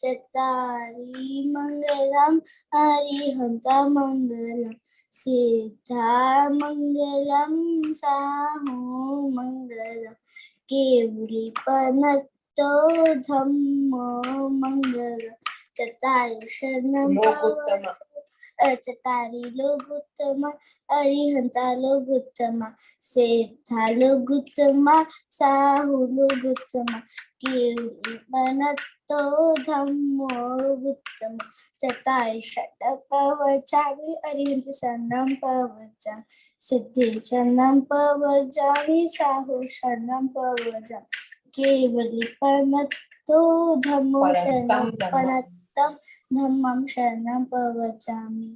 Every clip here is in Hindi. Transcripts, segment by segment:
चत्तारि मंगलम अरिहंतमंगलम सिद्धामंगलम साहु मंगलम केवलीपनतो धम्मो मंगलम चत्तारि शरणं चत्तारि लोकोत्तमा अरिहंता लोकोत्तमा सिद्धा लोकोत्तमा साहु लोकोत्तमा केवलीपनतो धम्मो लोकोत्तमा चत्तारि षट्पवचामि अरिहंत शरणं पवचामि सिद्धि शरणं पवचामि साहु शरणं पवचामि केवलीपनतो धम्मो शरणं पनत्तं धम्मं शरणं पवचामि।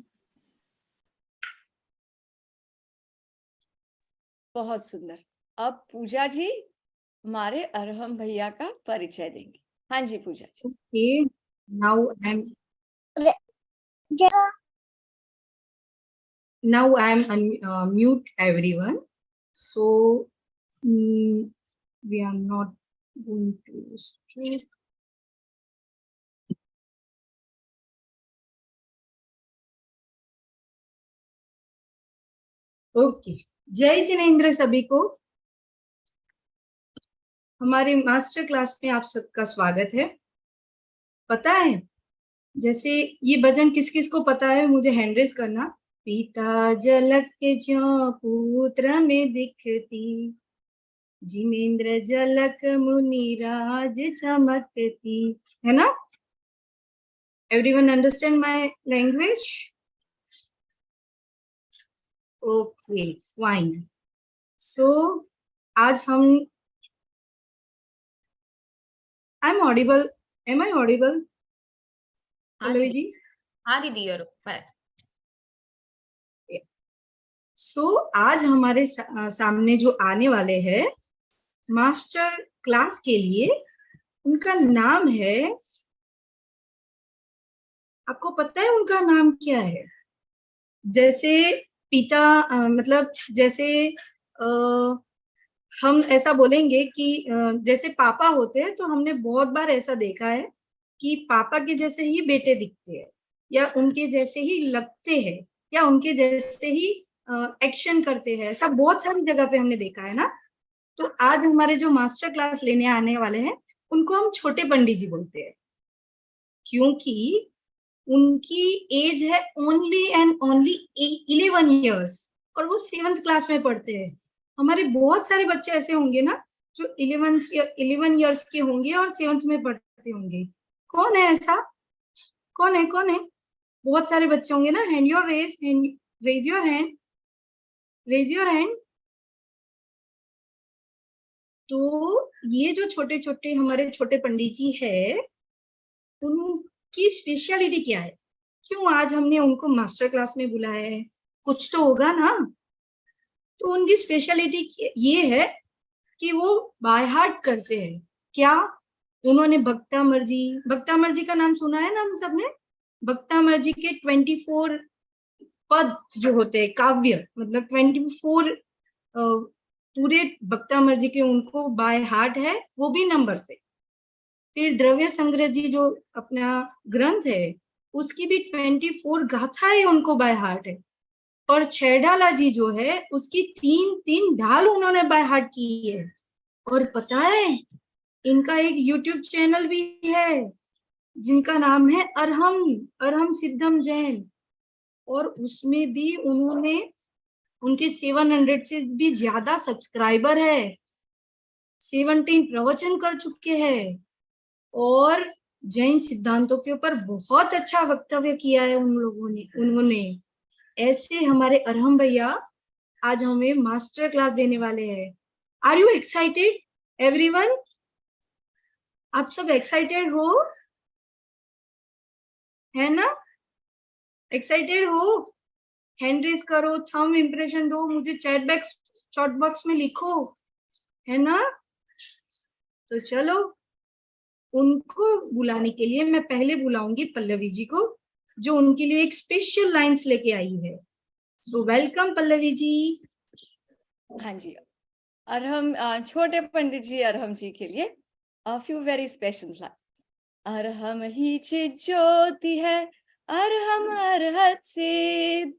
बहुत सुंदर। अब पूजा जी हमारे अरहम भैया का परिचय देंगे। हाँ जी पूजा जी। Okay, now I am mute everyone. So we are not going to stream. Okay, जय जिनेंद्र सभी को। हमारे मास्टर क्लास में आप सबका स्वागत है। पता है, जैसे ये भजन किस किस को पता है मुझे हैंड रेज करना। पिता झलक ज्यों पुत्र में दिखती, जिनेंद्र झलक मुनिराज चमकती, है ना? Everyone understand my language? Okay fine. So आज हम I am audible, am I audible Pallavi ji? हाँ दीदी। सो आज हमारे सामने जो आने वाले हैं मास्टर क्लास के लिए, उनका नाम है, आपको पता है उनका नाम क्या है? जैसे पिता मतलब जैसे हम ऐसा बोलेंगे कि जैसे पापा होते हैं, तो हमने बहुत बार ऐसा देखा है कि पापा के जैसे ही बेटे दिखते हैं, या उनके जैसे ही लगते हैं, या उनके जैसे ही एक्शन करते हैं। सब बहुत सारी जगह पे हमने देखा है ना। तो आज हमारे जो मास्टर क्लास लेने आने वाले हैं उनको हम छोटे पंडित जी बोलते हैं, क्योंकि उनकी एज है ओनली एंड ओनली 11 ईयर्स और वो 7th क्लास में पढ़ते हैं। हमारे बहुत सारे बच्चे ऐसे होंगे ना जो 11 ईयर्स के होंगे और 7th में पढ़ते होंगे। कौन है ऐसा? कौन है? बहुत सारे बच्चे होंगे ना। Hand your raise your hand, raise your hand. तो ये जो छोटे छोटे हमारे छोटे पंडित जी है, उनकी स्पेशलिटी क्या है? क्यों आज हमने उनको मास्टर क्लास में बुलाया है? कुछ तो होगा ना। तो उनकी स्पेशलिटी ये है कि वो बाय हार्ट करते हैं। क्या? उन्होंने भक्तामर जी का नाम सुना है ना हम सबने? भक्तामर जी के 24 पद जो होते हैं, काव्य, मतलब 24 पूरे भक्तामर जी के उनको बाय हार्ट है, वो भी नंबर से। फिर द्रव्य संग्रह जी जो अपना ग्रंथ है, उसकी भी 24 गाथाएं उनको बाय हार्ट है। और छैडाला जी जो है, उसकी 3 ढाल उन्होंने बाय हार्ट की है। और पता है, इनका एक YouTube चैनल भी है जिनका नाम है अरहम सिद्धम जैन, और उसमें भी उनके 700 से भी ज्यादा सब्सक्राइबर है। 17 प्रवचन कर चुके हैं और जैन सिद्धांतों के ऊपर बहुत अच्छा वक्तव्य किया है उन्होंने। ऐसे हमारे अरहम भैया आज हमें मास्टर क्लास देने वाले हैं। Are you excited everyone? आप सब एक्साइटेड हो, है ना? एक्साइटेड हो? हैंड रेज करो, थंब इंप्रेशन दो, मुझे चैट बॉक्स में लिखो, है ना? तो चलो, उनको बुलाने के लिए मैं पहले बुलाऊंगी पल्लवी जी को, जो उनके लिए एक स्पेशल लाइंस लेके आई है। So welcome Pallavi ji. हाँ जी, अरहम छोटे पंडित जी अरहम जी के लिए a few very special Arham ही चित ज्योति है, अरहम अरहत सिद्ध,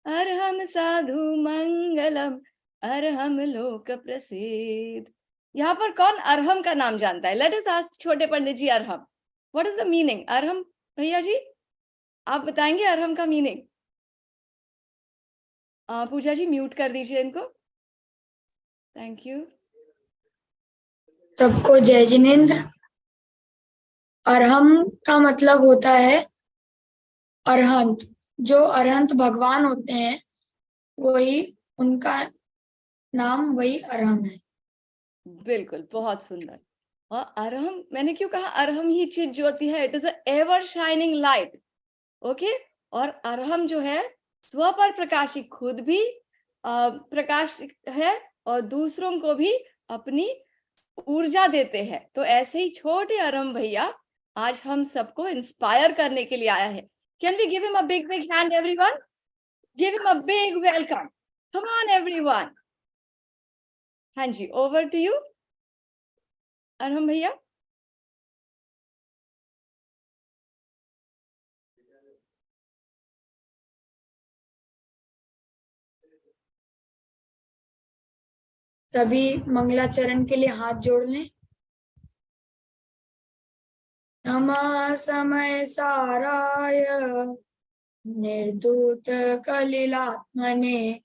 अरहम साधु मंगलम, अरहम लोक प्रसिद्ध। यहाँ पर कौन अरहम का नाम जानता है? लेट अस आस्क छोटे पंडित जी, Arham, what is the meaning? Arham भैया जी आप बताएंगे अरहम का मीनिंग? पूजा जी म्यूट कर दीजिए इनको, थैंक यू। सबको जय जिनेन्द्र। अरहम का मतलब होता है अरहंत। जो अरहंत भगवान होते हैं वही उनका नाम, वही अरहम है। बिल्कुल, बहुत सुंदर। और अरहम, मैंने क्यों कहा अरहम ही चित ज्योति है? It is a ever shining light, okay. और अरहम जो है स्व पर प्रकाशित, खुद भी प्रकाशित है और दूसरों को भी अपनी ऊर्जा देते हैं। तो ऐसे ही छोटे अरहम भैया आज हम सबको इंस्पायर करने के लिए आया है। Can we give him a big big hand everyone? Give him a big welcome, come on everyone. हाँ जी, ओवर टू यू अरहम भैया। सभी मंगलाचरण के लिए हाथ जोड़ लें। नमः समय साराय निर्धूत कलिलात्मने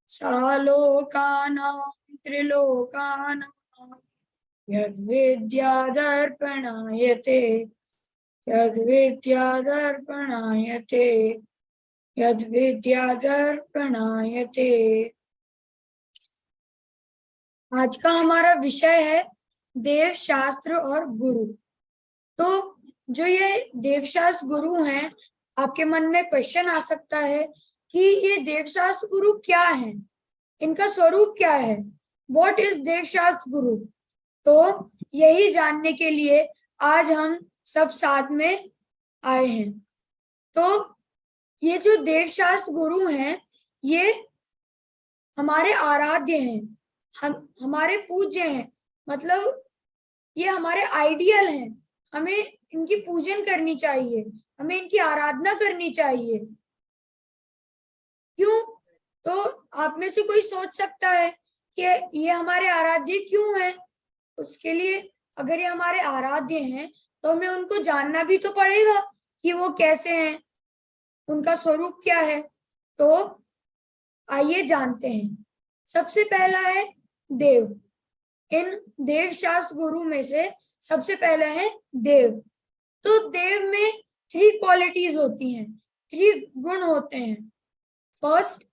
सालोकानां त्रिलोकानां यद्विद्यादर्पणायते यद्विद्यादर्पणायते यद्विद्यादर्पणायते। आज का हमारा विषय है देव शास्त्र और गुरु। तो जो ये देवशास्त्र गुरु हैं, आपके मन में क्वेश्चन आ सकता है कि ये देवशास्त्र गुरु क्या हैं, इनका स्वरूप क्या है, व्हाट इज देवशास्त्र गुरु। तो यही जानने के लिए आज हम सब साथ में आए हैं। तो ये जो देवशास्त्र गुरु हैं ये हमारे आराध्य हैं, हमारे पूज्य हैं, मतलब ये हमारे आइडियल हैं। हमें इनकी पूजन करनी चाहिए, हमें इनकी आराधना करनी चाहिए। क्यों? तो आप में से कोई सोच सकता है कि ये हमारे आराध्य क्यों हैं। उसके लिए अगर ये हमारे आराध्य हैं तो हमें उनको जानना भी तो पड़ेगा कि वो कैसे हैं, उनका स्वरूप क्या है। तो आइए जानते हैं। सबसे पहला है देव। इन देव शास्त्र गुरु में से सबसे पहला है देव। तो देव में 3 क्वालिटीज होती हैं, 3 गुण होते हैं। फर्स्ट,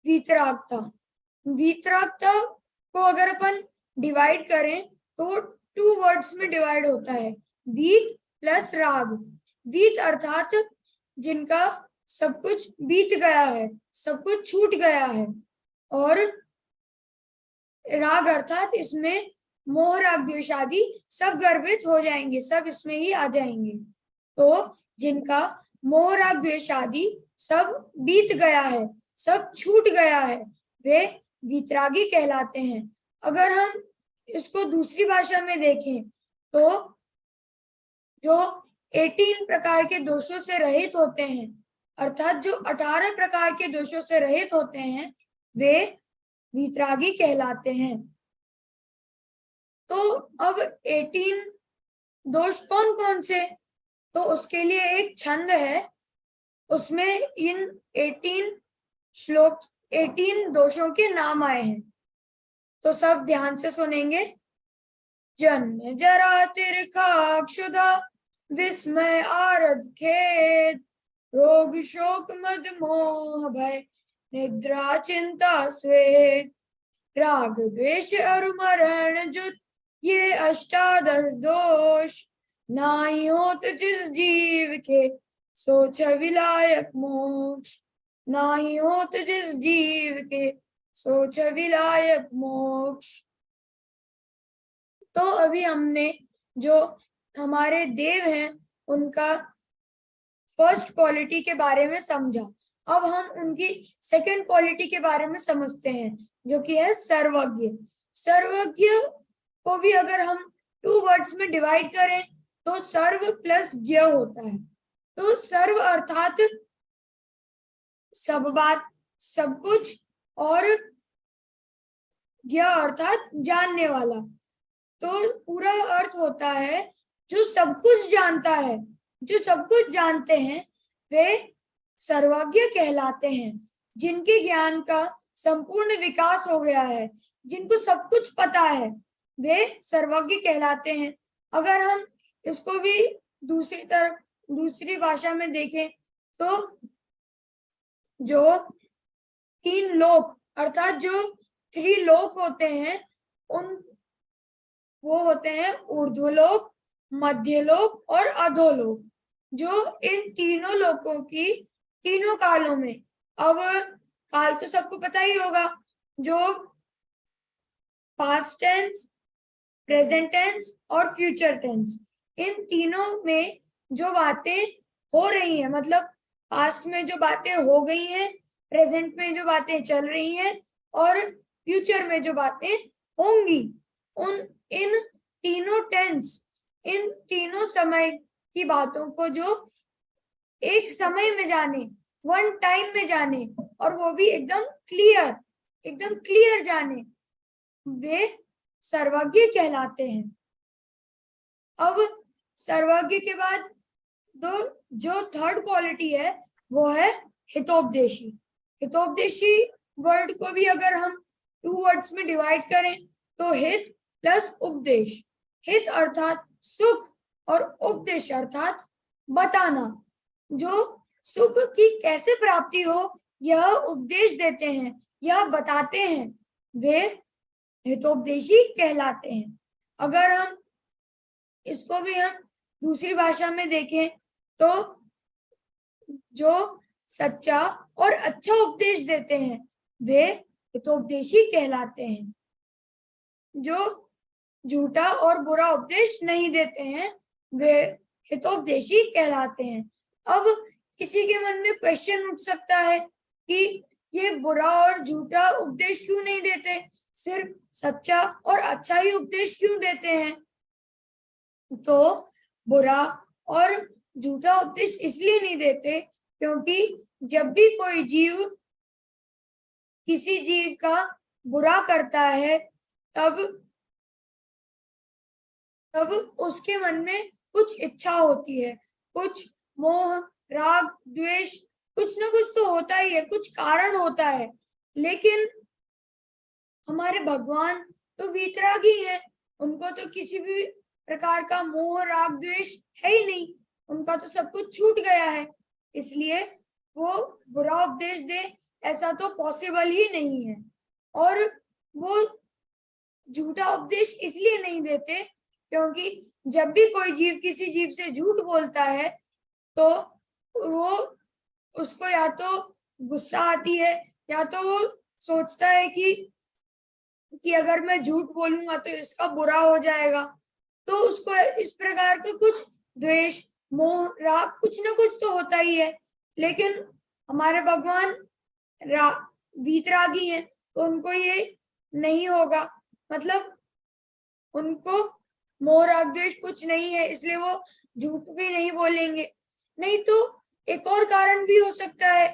वीतरागता। वीतरागता को अगर अपन डिवाइड करें तो वो 2 वर्ड्स में डिवाइड होता है, वीत प्लस राग। वीत अर्थात जिनका सब कुछ बीत गया है, सब कुछ छूट गया है, और राग अर्थात इसमें मोह राग द्वेष आदि सब गर्भित हो जाएंगे, सब इसमें ही आ जाएंगे। तो जिनका मोह राग द्वेष आदि सब बीत गया है, सब छूट गया है, वे वीतरागी कहलाते हैं। अगर हम इसको दूसरी भाषा में देखें तो जो 18 प्रकार के दोषों से रहित होते हैं, अर्थात जो 18 प्रकार के दोषों से रहित होते हैं, वे वीतरागी कहलाते हैं। तो अब 18 दोष कौन कौन से? तो उसके लिए एक छंद है, उसमें इन 18 दोषों के नाम आए हैं। तो सब ध्यान से सुनेंगे। जन्म जरा तिरखा क्षुधा विस्मय आरद खेद, रोग शोक मद मोह भय निद्रा चिंता स्वेद, राग द्वेष अरुमरण जुत ये 18 दोष, नाहि होत जिस जीव के सो छवि लायक मोक्ष, नाहि होत जिस जीव के सो छवि लायक मोक्ष। तो अभी हमने जो हमारे देव हैं उनका फर्स्ट क्वालिटी के बारे में समझा। अब हम उनकी सेकंड क्वालिटी के बारे में समझते हैं, जो कि है सर्वज्ञ। सर्वज्ञ को भी अगर हम 2 वर्ड्स में डिवाइड करें तो सर्व प्लस ज्ञ होता है। तो सर्व अर्थात सब बात, सब कुछ, और ज्ञ अर्थात जानने वाला। तो पूरा अर्थ होता है जो सब कुछ जानता है, जो सब कुछ जानते हैं वे सर्वज्ञ कहलाते हैं। जिनके ज्ञान का संपूर्ण विकास हो गया है, जिनको सब कुछ पता है, वे सर्वज्ञ कहलाते हैं। अगर हम इसको भी दूसरी तरफ, दूसरी भाषा में देखें तो जो तीन लोक अर्थात जो 3 लोक होते हैं, वो होते हैं ऊर्ध्वलोक, मध्यलोक और अधोलोक। जो इन तीनों लोकों की तीनों कालों में, अब काल तो सबको पता ही होगा, जो पास्ट टेंस, प्रेजेंट टेंस और फ्यूचर टेंस, इन तीनों में जो बातें हो रही हैं, मतलब पास्ट में जो बातें हो गई हैं, प्रेजेंट में जो बातें चल रही हैं और फ्यूचर में जो बातें होंगी, इन तीनों टेंस, इन तीनों समय की बातों को जो एक समय में जाने, वन टाइम में जाने, और वो भी एकदम क्लियर जाने, वे सर्वज्ञ कहलाते हैं। अब सर्वज्ञ के बाद जो थर्ड क्वालिटी है वो है हितोपदेशी। हितोपदेशी वर्ड को भी अगर हम 2 वर्ड्स में डिवाइड करें तो हित प्लस उपदेश। हित अर्थात सुख और उपदेश अर्थात बताना। जो सुख की कैसे प्राप्ति हो यह उपदेश देते हैं, यह बताते हैं, वे हितोपदेशी कहलाते हैं। अगर हम इसको भी हम दूसरी भाषा में देखें तो जो सच्चा और अच्छा उपदेश देते हैं वे हितोपदेशी कहलाते हैं। जो झूठा और बुरा उपदेश नहीं देते हैं वे हितोपदेशी कहलाते हैं। अब किसी के मन में क्वेश्चन उठ सकता है कि ये बुरा और झूठा उपदेश क्यों नहीं देते, सिर्फ सच्चा और अच्छा ही उपदेश क्यों देते हैं? तो बुरा और झूठा उपदेश इसलिए नहीं देते क्योंकि जब भी कोई जीव किसी जीव का बुरा करता है तब उसके मन में कुछ इच्छा होती है, कुछ मोह, राग, द्वेष, कुछ ना कुछ तो होता ही है, कुछ कारण होता है। लेकिन हमारे भगवान तो वीतरागी हैं, उनको तो किसी भी प्रकार का मोह, राग, द्वेष है ही नहीं, उनका तो सब कुछ छूट गया है, इसलिए वो बुरा उपदेश दे ऐसा तो पॉसिबल ही नहीं है। और वो झूठा उपदेश इसलिए नहीं देते क्योंकि जब भी कोई जीव किसी जीव से झूठ बोलता है तो वो उसको या तो गुस्सा आती है या तो वो सोचता है कि अगर मैं झूठ बोलूंगा तो इसका बुरा हो जाएगा, तो उसको इस प्रकार का कुछ द्वेष, मोह, राग कुछ ना कुछ तो होता ही है। लेकिन हमारे भगवान वीतरागी हैं तो उनको ये नहीं होगा, मतलब उनको मोह, राग, द्वेष कुछ नहीं है, इसलिए वो झूठ भी नहीं बोलेंगे। नहीं तो एक और कारण भी हो सकता है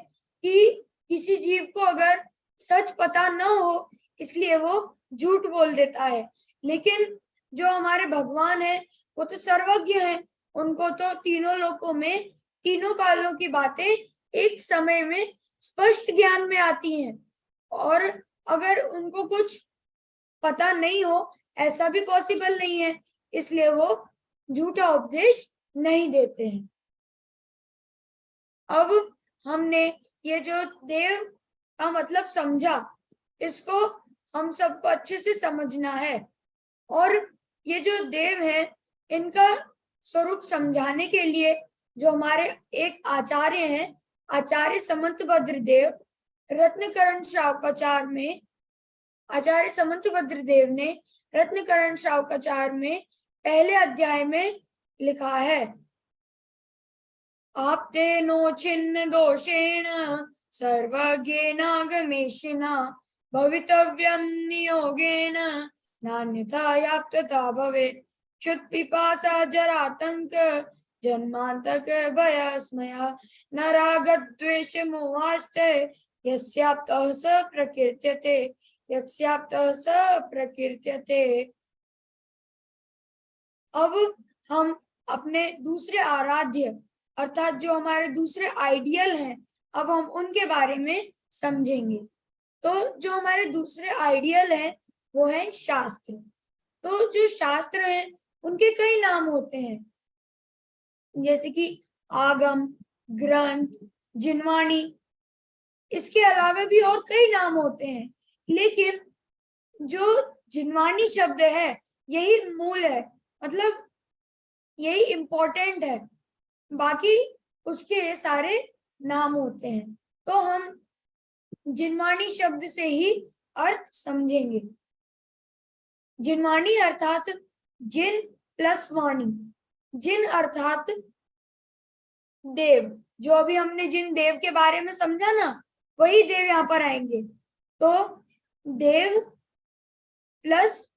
कि किसी जीव को अगर सच पता न हो इसलिए वो झूठ बोल देता है। लेकिन जो हमारे भगवान है वो तो सर्वज्ञ हैं, उनको तो तीनों लोकों में तीनों कालों की बातें एक समय में स्पष्ट ज्ञान में आती हैं, और अगर उनको कुछ पता नहीं हो ऐसा भी पॉसिबल नहीं है, इसलिए वो झूठा उपदेश नहीं देते हैं। अब हमने ये जो देव का मतलब समझा, इसको हम सबको अच्छे से समझना है। और ये जो देव है इनका स्वरूप समझाने के लिए जो हमारे एक आचार्य हैं, आचार्य समंतभद्र देव, रत्नकरण श्रावकाचार में आचार्य समंतभद्र देव ने रत्नकरण श्रावकाचार में पहले अध्याय में लिखा है, आपते नो छिन्न दोषेण सर्वज्ञेनागमेशिना भवितव्यं नियोगेन नान्यथा याप्तता भवेत्। क्षुत् पिपासा जरातंक जन्मांतक भयस्मया नरागद्वेष मोहाश्च यस्याप्तः स प्रकीर्त्यते यस्याप्तः स प्रकीर्त्यते। अब हम अपने दूसरे आराध्य अर्थात जो हमारे दूसरे आइडियल हैं, अब हम उनके बारे में समझेंगे। तो जो हमारे दूसरे आइडियल हैं वो है शास्त्र। तो जो शास्त्र हैं उनके कई नाम होते हैं, जैसे कि आगम, ग्रंथ, जिनवाणी। इसके अलावा भी और कई नाम होते हैं, लेकिन जो जिनवाणी शब्द है यही मूल है, मतलब यही इम्पोर्टेंट है, बाकी उसके सारे नाम होते हैं। तो हम जिनवाणी शब्द से ही अर्थ समझेंगे। जिनवाणी अर्थात जिन प्लस वाणी। जिन अर्थात देव, जो अभी हमने जिन देव के बारे में समझा ना, वही देव यहाँ पर आएंगे। तो देव प्लस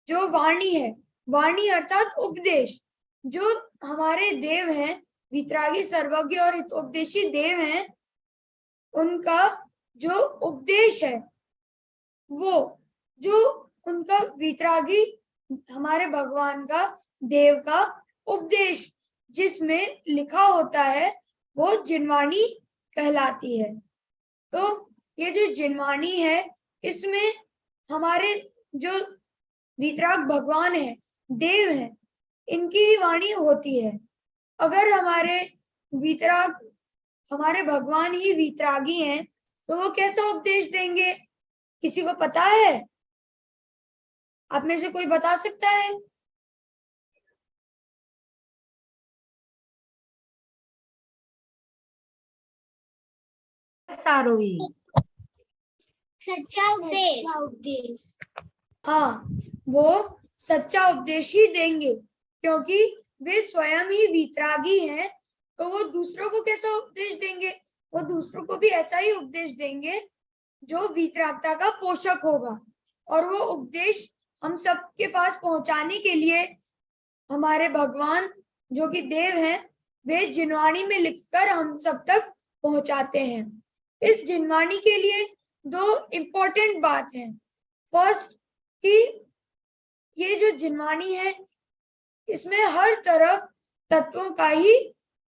जो वाणी है, वाणी अर्थात उपदेश। जो हमारे देव हैं, वितरागी, सर्वज्ञ और हितोपदेशी देव हैं, उनका जो उपदेश है, वो जो उनका वितरागी हमारे भगवान का, देव का उपदेश जिसमें लिखा होता है, वो जिनवाणी कहलाती है। तो ये जो जिनवाणी है, इसमें हमारे जो वितराग भगवान है, देव हैं, इनकी ही वाणी होती है। अगर हमारे वितराग, हमारे भगवान ही वितरागी हैं, तो वो कैसा उपदेश देंगे? किसी को पता है? आप में से कोई बता सकता है? सारोही। सच्चा उपदेश। हाँ, वो सच्चा उपदेश ही देंगे, क्योंकि वे स्वयं ही वितरागी हैं। तो वो दूसरों को कैसा उपदेश देंगे? वो दूसरों को भी ऐसा ही उपदेश देंगे जो वितरागता का पोषक होगा। और वो उपदेश हम सबके पास पहुंचाने के लिए हमारे भगवान जो कि देव हैं, वे जिनवाणी में लिखकर हम सब तक पहुंचाते हैं। इस जिनवाणी के लिए दो इम्पोर्टेंट बात है। फर्स्ट कि ये जो जिनवाणी है, इसमें हर तरफ तत्वों का ही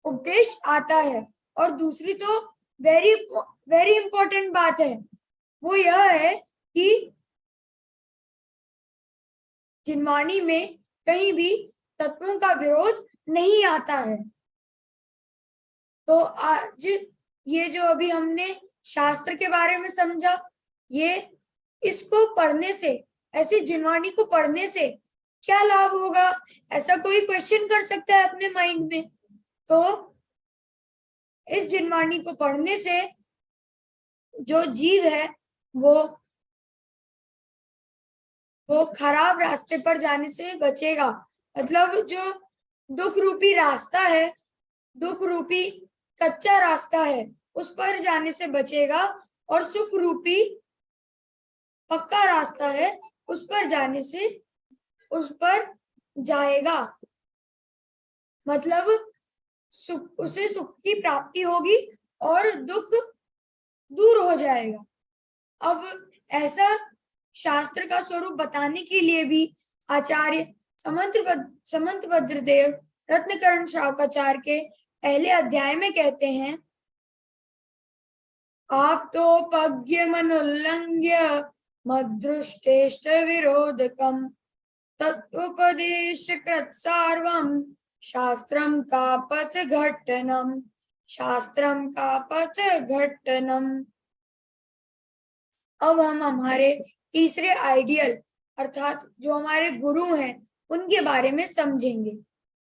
उपदेश आता है। और दूसरी तो वेरी इंपॉर्टेंट बात है, वो यह है कि जिनवाणी में कहीं भी तत्वों का विरोध नहीं आता है। तो आज ये जो अभी हमने शास्त्र के बारे में समझा, ये इसको पढ़ने से, ऐसी जिनवाणी को पढ़ने से क्या लाभ होगा? ऐसा कोई क्वेश्चन कर सकता है अपने माइंड में? तो इस जिनवाणी को पढ़ने से जो जीव है वो खराब रास्ते पर जाने से बचेगा। मतलब जो दुख रूपी रास्ता है, दुख रूपी कच्चा रास्ता है, उस पर जाने से बचेगा, और सुख रूपी पक्का रास्ता है, उस पर जाने से उस पर जाएगा। मतलब उसे सुख की प्राप्ति होगी और दुख दूर हो जाएगा। अब ऐसा शास्त्र का स्वरूप बताने के लिए भी आचार्य समंतभद्र देव रत्नकरण श्रावकाचार्य के पहले अध्याय में कहते हैं, आप तो पज्ञ मनुल्लंघ्य मदृष्टेष्ट विरोधकम तत्वोपदेश कृत सार्वम शास्त्रम का पथ घट्टनम। शास्त्रम का पथ घट्टनम। अब हम हमारे तीसरे आइडियल अर्थात जो हमारे गुरु हैं, उनके बारे में समझेंगे।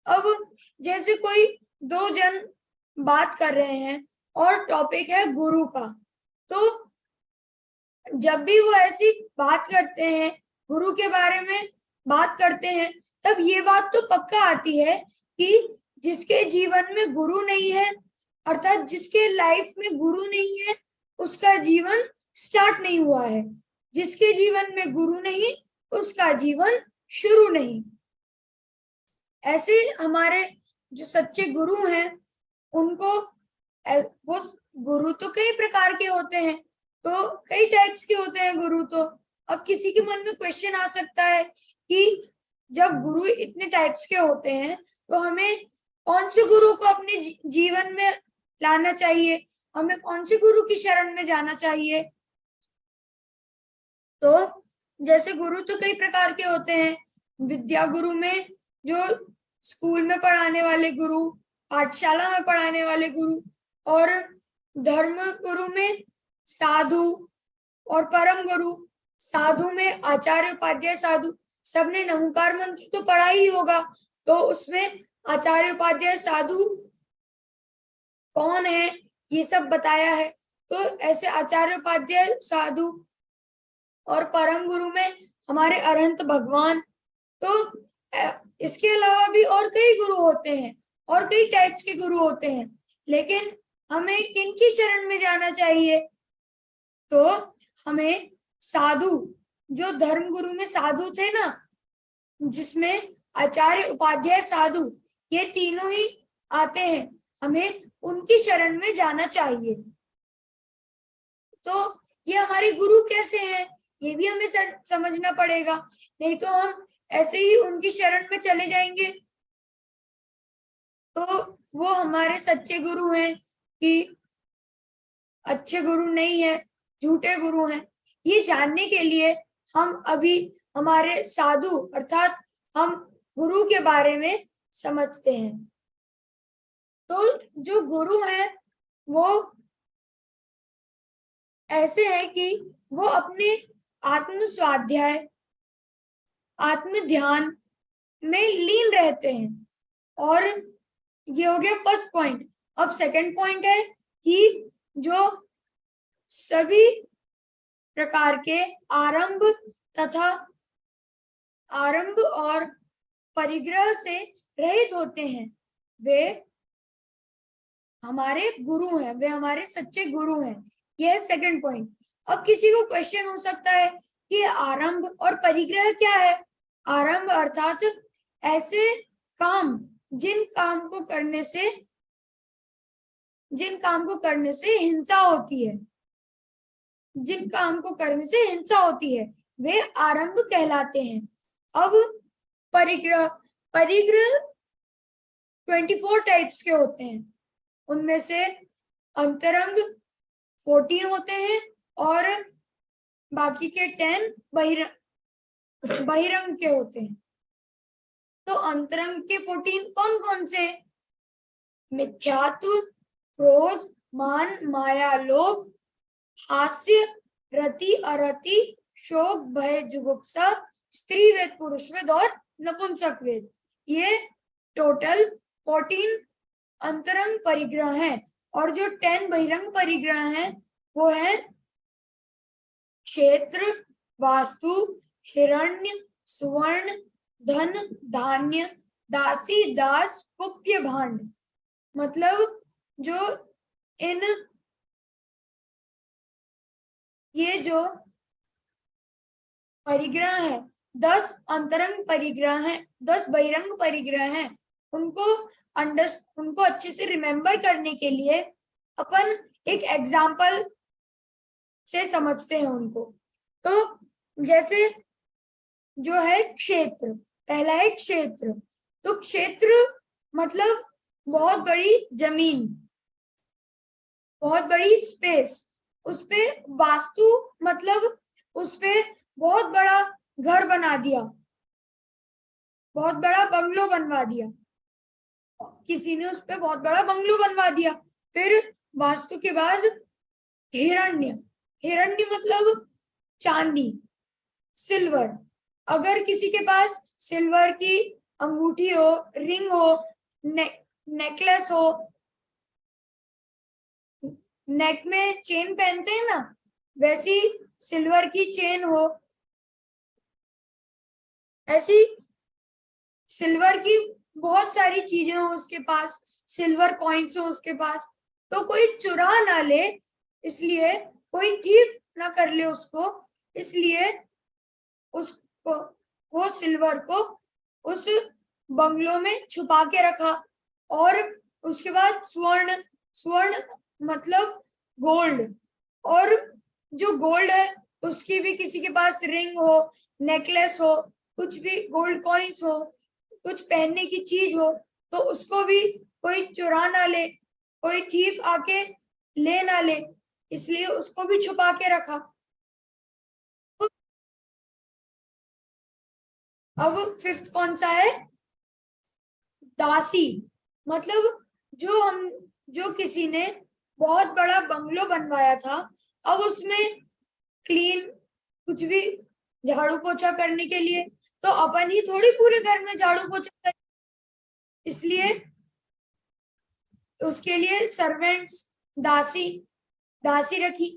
अब जैसे कोई दो जन बात कर रहे हैं और टॉपिक है गुरु का, तो जब भी वो ऐसी बात करते हैं, गुरु के बारे में बात करते हैं, तब ये बात तो पक्का आती है कि जिसके जीवन में गुरु नहीं है, अर्थात जिसके लाइफ में गुरु नहीं है, उसका जीवन स्टार्ट नहीं हुआ है। जिसके जीवन में गुरु नहीं, उसका जीवन शुरू नहीं। ऐसे हमारे जो सच्चे गुरु हैं उनको वो गुरु तो कई प्रकार के होते हैं, तो कई टाइप्स के होते हैं गुरु। तो अब किसी के मन में क्वेश्चन आ सकता है कि जब गुरु इतने टाइप्स के होते हैं तो हमें कौन से गुरु को अपने जीवन में लाना चाहिए, हमें कौन से गुरु की शरण में जाना चाहिए। तो जैसे गुरु तो कई प्रकार के होते हैं। विद्या गुरु में जो स्कूल में पढ़ाने वाले गुरु, पाठशाला में पढ़ाने वाले गुरु, और धर्म गुरु में साधु, और परम गुरु साधु में आचार्य उपाध्याय साधु। सबने नमोकार मंत्र तो पढ़ा ही होगा, तो उसमें आचार्य उपाध्याय साधु कौन है ये सब बताया है। तो ऐसे आचार्य उपाध्याय साधु और परम गुरु में हमारे अरहंत भगवान। तो इसके अलावा भी और कई गुरु होते हैं और कई टाइप्स के गुरु होते हैं, लेकिन हमें किनकी शरण में जाना चाहिए? तो हमें साधु, जो धर्म गुरु में साधु थे ना, जिसमें आचार्य उपाध्याय साधु ये तीनों ही आते हैं, हमें उनकी शरण में जाना चाहिए। तो ये हमारे गुरु कैसे हैं ये भी हमें समझना पड़ेगा, नहीं तो हम ऐसे ही उनकी शरण में चले जाएंगे तो वो हमारे सच्चे गुरु हैं कि अच्छे गुरु नहीं है, झूठे गुरु हैं। ये जानने के लिए हम अभी हमारे साधु अर्थात हम गुरु के बारे में समझते हैं। तो जो गुरु हैं वो ऐसे हैं कि वो अपने आत्म स्वाध्याय, आत्म ध्यान में लीन रहते हैं। और ये हो गया फर्स्ट पॉइंट। अब सेकंड पॉइंट है कि जो सभी प्रकार के आरंभ और परिग्रह से रहित होते हैं, वे हमारे गुरु हैं, वे हमारे सच्चे गुरु हैं। यह है सेकंड पॉइंट। अब किसी को क्वेश्चन हो सकता है कि आरंभ और परिग्रह क्या है? आरंभ अर्थात ऐसे काम जिन काम को करने से हिंसा होती है, जिन काम को करने से हिंसा होती है वे आरंभ कहलाते हैं। अब परिग्रह 24 टाइप्स के होते हैं, उनमें से अंतरंग 14 होते हैं और बाकी के 10 बहिरंग के होते हैं। तो अंतरंग के 14 कौन कौन से? मिथ्यात्व, क्रोध, मान, माया, लोभ, हास्य, रति, अरति, शोक, भय, जुगुप्सा, स्त्री वेद, पुरुष वेद और नपुंसक वेद। ये टोटल 14 अंतरंग परिग्रह हैं। और जो 10 बहिरंग परिग्रह हैं वो है क्षेत्र, वास्तु, हिरण्य, सुवर्ण, धन, धान्य, दासी, दास, कुप्य, भांड। मतलब जो ये जो परिग्रह है, 10 अंतरंग परिग्रह हैं, 10 बहिरंग परिग्रह हैं, उनको अच्छे से रिमेम्बर करने के लिए अपन एक एग्जाम्पल से समझते हैं उनको। तो जैसे जो है क्षेत्र, पहला है क्षेत्र। तो क्षेत्र मतलब बहुत बड़ी जमीन, बहुत बड़ी स्पेस। उसपे वास्तु मतलब उसपे बहुत बड़ा घर बना दिया, बहुत बड़ा बंगलो बनवा दिया, किसी ने उसपे बहुत बड़ा बंगलो बनवा दिया। फिर वास्तु के बाद हिरण्य, हिरण्य मतलब चांदी, सिल्वर। अगर किसी के पास सिल्वर की अंगूठी हो, रिंग हो, नेकलेस हो, नेक में चेन पहनते हैं ना, वैसी सिल्वर की चेन हो, ऐसी सिल्वर की बहुत सारी चीजें हो उसके पास, सिल्वर कॉइन्स हो उसके पास, तो कोई चुरा ना ले, इसलिए कोई थीफ ना कर ले उसको, इसलिए उसको वो सिल्वर को उस बंगलों में छुपा के रखा। और उसके बाद स्वर्ण, स्वर्ण मतलब गोल्ड, और जो गोल्ड है उसकी भी किसी के पास रिंग हो, नेकलेस हो, कुछ भी गोल्ड कॉइन्स हो, कुछ पहनने की चीज हो, तो उसको भी कोई चुरा ना ले, कोई थीफ आके ले ना ले, इसलिए उसको भी छुपा के रखा। अब फिफ्थ कौन सा है? दासी, मतलब जो किसी ने बहुत बड़ा बंगलो बनवाया था, अब उसमें क्लीन कुछ भी झाड़ू पोछा करने के लिए तो अपन ही थोड़ी पूरे घर में झाड़ू पोछा करें, इसलिए उसके लिए सर्वेंट्स, दासी, दासी रखी।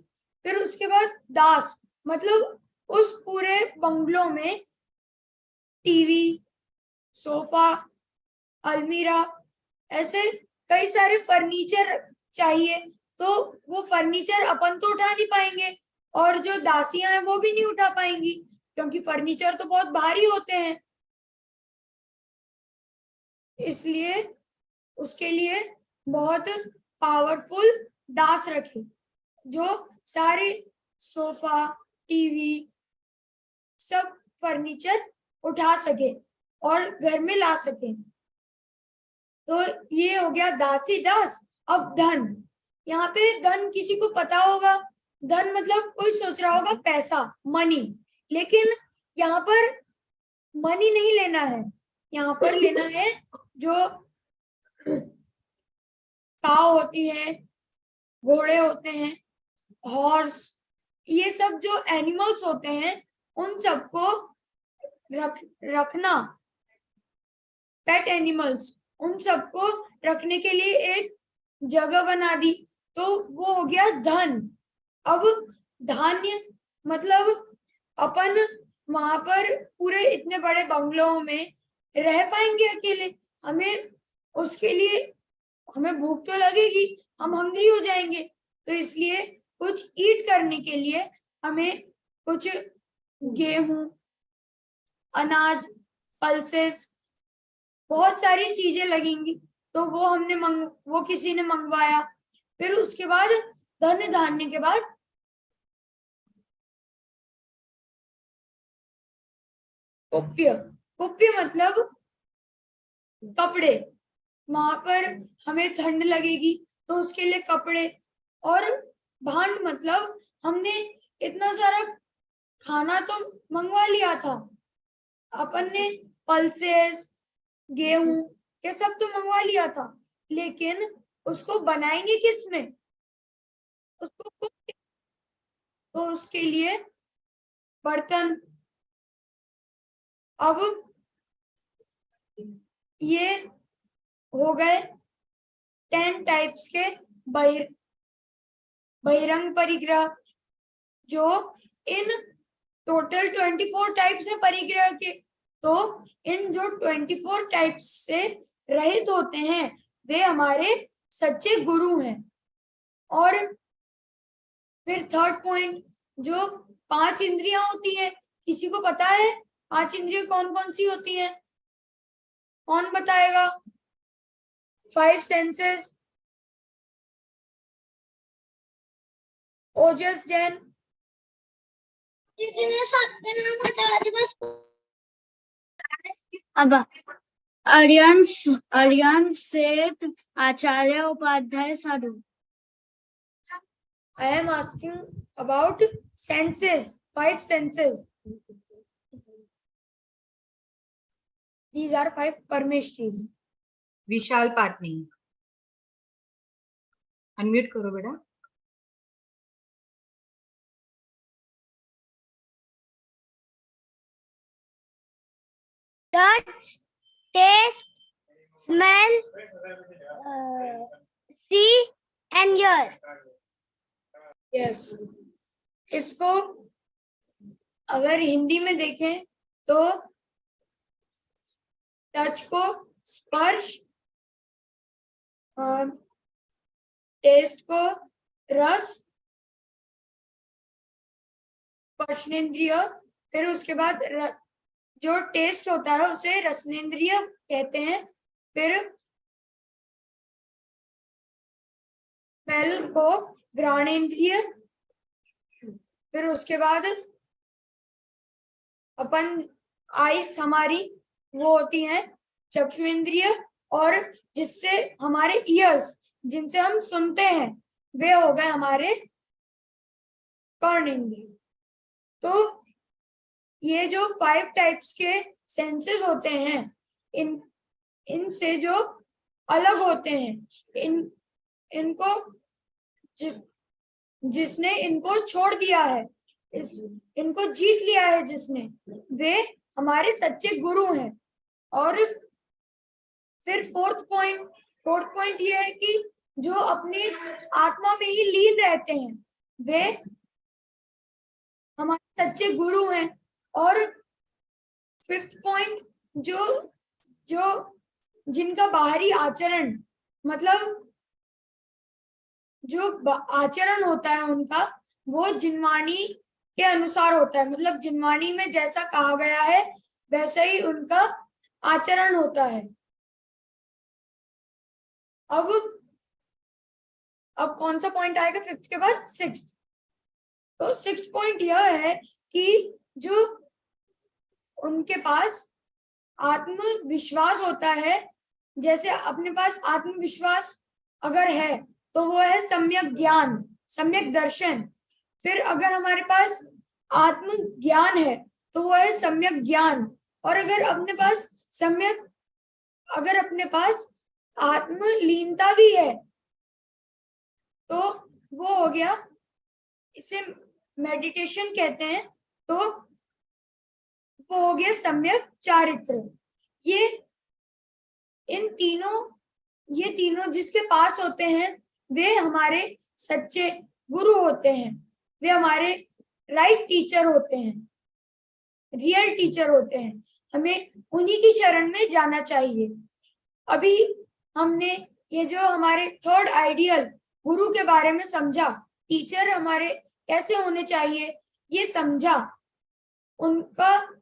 फिर उसके बाद दास, मतलब उस पूरे बंगलो में टीवी, सोफा, अलमीरा, ऐसे कई सारे फर्नीचर चाहिए, तो वो फर्नीचर अपन तो उठा नहीं पाएंगे और जो दासियां हैं वो भी नहीं उठा पाएंगी, क्योंकि फर्नीचर तो बहुत भारी होते हैं। इसलिए उसके लिए बहुत पावरफुल दास रखे जो सारे सोफा, टीवी, सब फर्नीचर उठा सके और घर में ला सके। तो ये हो गया दासी दास। अब धन, यहाँ पे धन किसी को पता होगा, धन मतलब कोई सोच रहा होगा पैसा, मनी, लेकिन यहाँ पर मनी नहीं लेना है, यहाँ पर लेना है जो काव होती है, घोड़े होते हैं, हॉर्स, ये सब जो एनिमल्स होते हैं उन सबको रखना, पेट एनिमल्स, उन सबको रखने के लिए एक जगह बना दी, तो वो हो गया धन। अब धान्य मतलब अपन वहां पर पूरे इतने बड़े बंगलों में रह पाएंगे अकेले? हमें उसके लिए हमें भूख तो लगेगी, हम हंग्री हो जाएंगे, तो इसलिए कुछ ईट करने के लिए हमें कुछ गेहूं, अनाज, पल्सेस, बहुत सारी चीजें लगेंगी, तो वो वो किसी ने मंगवाया। फिर उसके बाद धन धान्य के बाद कुप्य, कुप्य मतलब कपड़े, वहां पर हमें ठंड लगेगी तो उसके लिए कपड़े। और भांड मतलब हमने इतना सारा खाना तो मंगवा लिया था, अपन ने पल्सेस, गेहूं, ये सब तो मंगवा लिया था, लेकिन उसको बनाएंगे किस में? उसको तो उसके लिए बर्तन। अब ये हो गए 10 टाइप्स के बहिरंग परिग्रह, जो इन टोटल 24 टाइप्स है परिग्रह के, तो इन जो 24 टाइप्स से रहित होते हैं वे हमारे सच्चे गुरु हैं। और फिर थर्ड पॉइंट, जो 5 इंद्रियां होती हैं, किसी को पता है 5 इंद्रियां कौन कौन सी होती हैं? कौन बताएगा? 5 सेंसेस। ओजस जैन। अब आर्यन सेठ, आचार्य उपाध्याय साधु। I am asking about senses, 5 senses. These are 5 परमेष्ठिज। विशाल पाटनी, अनम्यूट करो बेटा। Touch, taste, smell, see and hear. Yes. इसको अगर हिंदी में देखें तो टच को स्पर्श, टेस्ट को रस, स्पर्शनेंद्रिय, फिर उसके बाद जो टेस्ट होता है उसे रसनेंद्रिय कहते हैं। फिर स्मेल को घ्राणेंद्रिय, फिर उसके बाद अपन आईज हमारी वो होती हैं चक्षु इंद्रिय, और जिससे हमारे ईयर्स जिनसे हम सुनते हैं वे हो गए हमारे कर्ण इंद्रिय। तो ये जो 5 टाइप्स के सेंसेस होते हैं, इनसे जो अलग होते हैं, इनको जिसने इनको छोड़ दिया है, इनको जीत लिया है जिसने, वे हमारे सच्चे गुरु हैं। और फिर फोर्थ पॉइंट ये है कि जो अपने आत्मा में ही लीन रहते हैं वे हमारे सच्चे गुरु हैं। और फिफ्थ पॉइंट, जो जिनका बाहरी आचरण, मतलब जो आचरण होता है उनका, वो जिनवाणी के अनुसार होता है, मतलब जिनवाणी में जैसा कहा गया है वैसा ही उनका आचरण होता है। अब कौन सा पॉइंट आएगा फिफ्थ के बाद? सिक्स्थ। तो सिक्स्थ पॉइंट यह है कि जो उनके पास आत्मविश्वास होता है, जैसे अपने पास आत्मविश्वास अगर है तो वो है सम्यक ज्ञान, सम्यक दर्शन। फिर अगर हमारे पास आत्म ज्ञान है तो वो है सम्यक ज्ञान। और अगर अपने पास आत्मलीनता भी है तो वो हो गया, इसे मेडिटेशन कहते हैं, तो वो हो गया सम्यक चारित्र। ये तीनों जिसके पास होते हैं वे हमारे सच्चे गुरु होते हैं, वे हमारे राइट टीचर होते हैं, रियल टीचर होते हैं। हमें उन्हीं की शरण में जाना चाहिए। अभी हमने ये जो हमारे थर्ड आइडियल गुरु के बारे में समझा, टीचर हमारे कैसे होने चाहिए ये समझा, उनका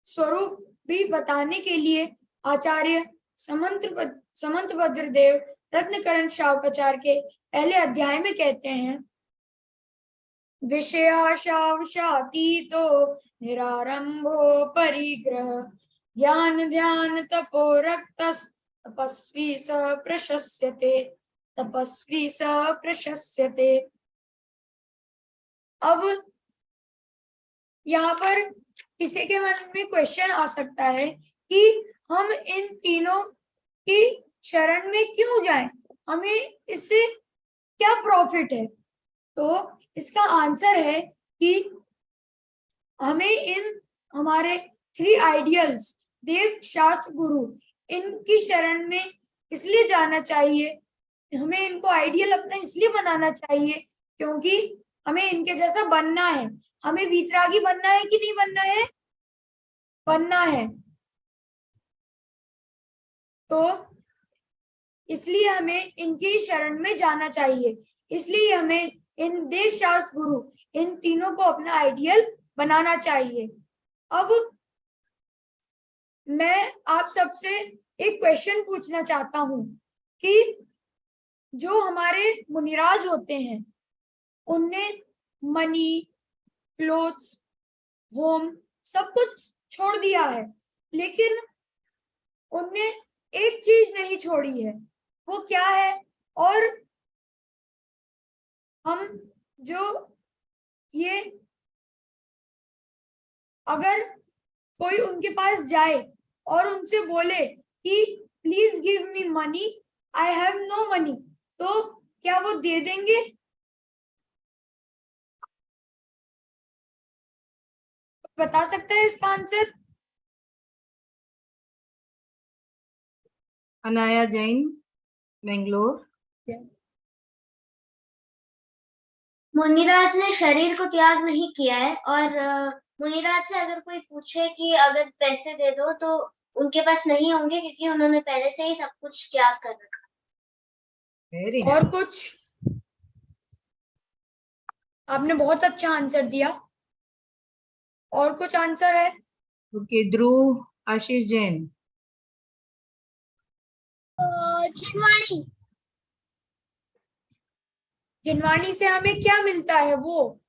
स्वरूप भी बताने के लिए आचार्य समंतभद्र देव रत्नकरण शावकाचार्य के पहले अध्याय में कहते हैं, विषयाशातीतो निरारंभो परिग्रह ज्ञान ध्यान तपो रक्तस् तपस्वी स प्रशस्यते। अब यहाँ पर किसी के मन में क्वेश्चन आ सकता है कि हम इन तीनों की शरण में क्यों जाएं, हमें इससे क्या प्रॉफिट है? तो इसका आंसर है कि हमें हमारे 3 आइडियल्स देव शास्त्र गुरु, इनकी शरण में इसलिए जाना चाहिए, हमें इनको आइडियल अपना इसलिए बनाना चाहिए क्योंकि हमें इनके जैसा बनना है। हमें वीतरागी बनना है कि नहीं बनना है? बनना है। तो इसलिए हमें इनकी शरण में जाना चाहिए, इसलिए हमें इन देव शास्त्र गुरु, इन तीनों को अपना आइडियल बनाना चाहिए। अब मैं आप सबसे एक क्वेश्चन पूछना चाहता हूं कि जो हमारे मुनिराज होते हैं उनने मनी, क्लोथ्स, होम सब कुछ छोड़ दिया है, लेकिन उनने एक चीज नहीं छोड़ी है, वो क्या है? और हम जो ये, अगर कोई उनके पास जाए और उनसे बोले कि please give me money, I have no money, तो क्या वो दे देंगे? बता सकते हैं इसका आंसर? अनाया जैन, बेंगलोर। मुनिराज ने शरीर को त्याग नहीं किया है, और मुनिराज से अगर कोई पूछे कि अगर पैसे दे दो तो उनके पास नहीं होंगे क्योंकि उन्होंने पहले से ही सब कुछ त्याग कर रखा। वेरी और कुछ? आपने बहुत अच्छा आंसर दिया। और कुछ आंसर है? ओके, ध्रुव आशीष जैन। जिनवाणी। जिनवाणी से हमें क्या मिलता है? वो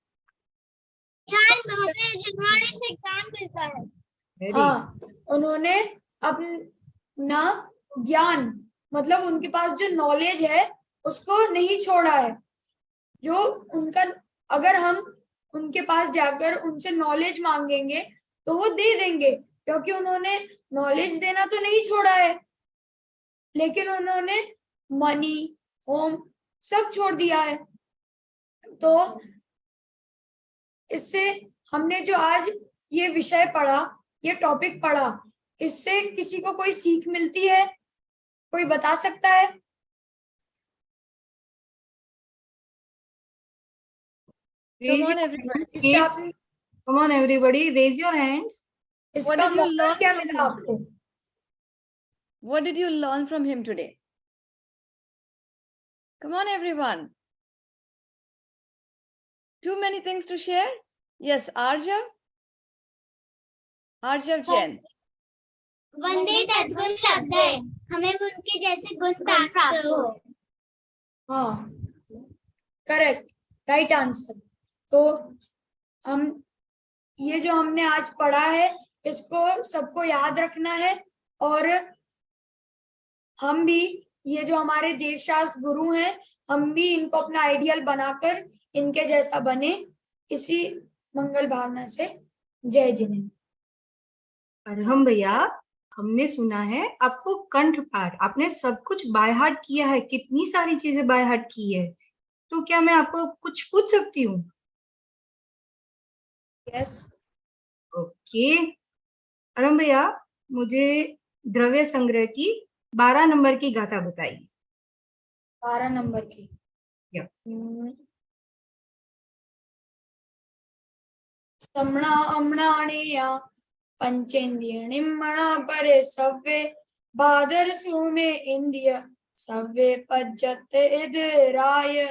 ज्ञान, हमें जिनवाणी से ज्ञान मिलता है। हाँ, उन्होंने अपना ज्ञान, मतलब उनके पास जो नॉलेज है उसको नहीं छोड़ा है। जो उनका, अगर हम उनके पास जाकर उनसे नॉलेज मांगेंगे तो वो दे देंगे, क्योंकि उन्होंने नॉलेज देना तो नहीं छोड़ा है, लेकिन उन्होंने मनी, होम सब छोड़ दिया है। तो इससे हमने जो आज ये विषय पढ़ा, ये टॉपिक पढ़ा, इससे किसी को कोई सीख मिलती है? कोई बता सकता है? Come on, everybody. इससे आपने, Come on, everybody, raise your hands. इसका did you मौका learn क्या from मिला him? आपको? What did you learn from him today? Come on, everyone. Too many things to share? Yes, Arjav? Arjav Jain. वंदे तद्गुण लब्धे, हमें उनके जैसे गुण प्राप्त हो। हाँ, करेक्ट, राइट आंसर। तो हम ये जो हमने आज पढ़ा है इसको सबको याद रखना है, और हम भी ये जो हमारे देवशास्त्र गुरु हैं, हम भी इनको अपना आइडियल बनाकर इनके जैसा बने, इसी मंगल भावना से। जय जिनेन्द्र। अरहम भैया, हमने सुना है आपको कंठपाठ, आपने सब कुछ बाय हार्ट किया है, कितनी सारी चीजें बाय हार्ट की है, तो क्या मैं आपको कुछ पूछ सकती हूँ? यस। ओके। अरहम भैया, मुझे द्रव्य संग्रह की 12 नंबर की गाथा बताइए। 12 नंबर की? या। समणा अमणाणेया पंचेन्द्रियणिमणा परे सव्वे भादर सूने इंद्रिय सव्वे पज्जत इदराय।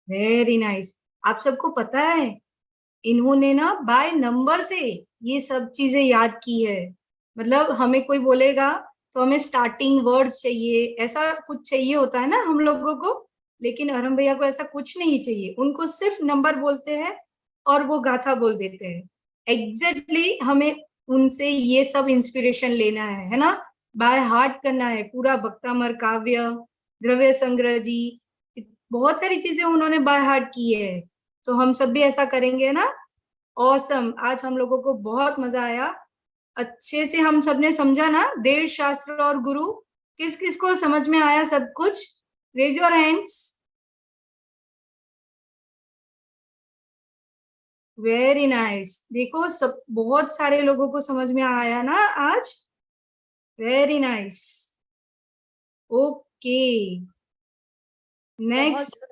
Very nice. आप सबको पता है इन्होंने ना बाय नंबर से ये सब चीजें याद की है। मतलब हमें कोई बोलेगा तो हमें स्टार्टिंग वर्ड चाहिए, ऐसा कुछ चाहिए होता है ना हम लोगों को, लेकिन अरहम भैया को ऐसा कुछ नहीं चाहिए। उनको सिर्फ नंबर बोलते हैं और वो गाथा बोल देते हैं। एग्जैक्टली हमें उनसे ये सब इंस्पिरेशन लेना है ना? बाय हार्ट करना है पूरा भक्तामर काव्य, द्रव्य संग्रह जी, बहुत सारी चीजें उन्होंने बाय हार्ट की है। तो हम सब भी ऐसा करेंगे ना? ऑसम। आज हम लोगों को बहुत मजा आया, अच्छे से हम सबने समझा ना देव शास्त्र और गुरु। किस किस को समझ में आया सब कुछ? Raise your hands. Very nice. देखो सब, बहुत सारे लोगों को समझ में आया ना आज? Very nice. Okay, next.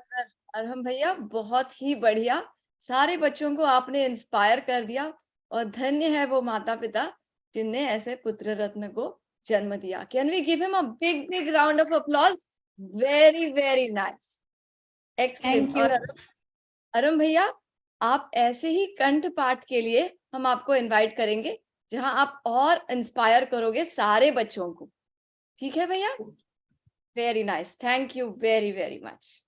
Arham भैया, बहुत ही बढ़िया, सारे बच्चों को आपने इंस्पायर कर दिया, और धन्य है वो माता पिता जिनने ऐसे पुत्र रत्न को जन्म दिया। Can we give him a big big round of applause? Very very nice, excellent. और अरहम भैया, आप ऐसे ही कंठ पाठ के लिए हम आपको इनवाइट करेंगे, जहां आप और इंस्पायर करोगे सारे बच्चों को। ठीक है भैया? Very nice, thank you very very much.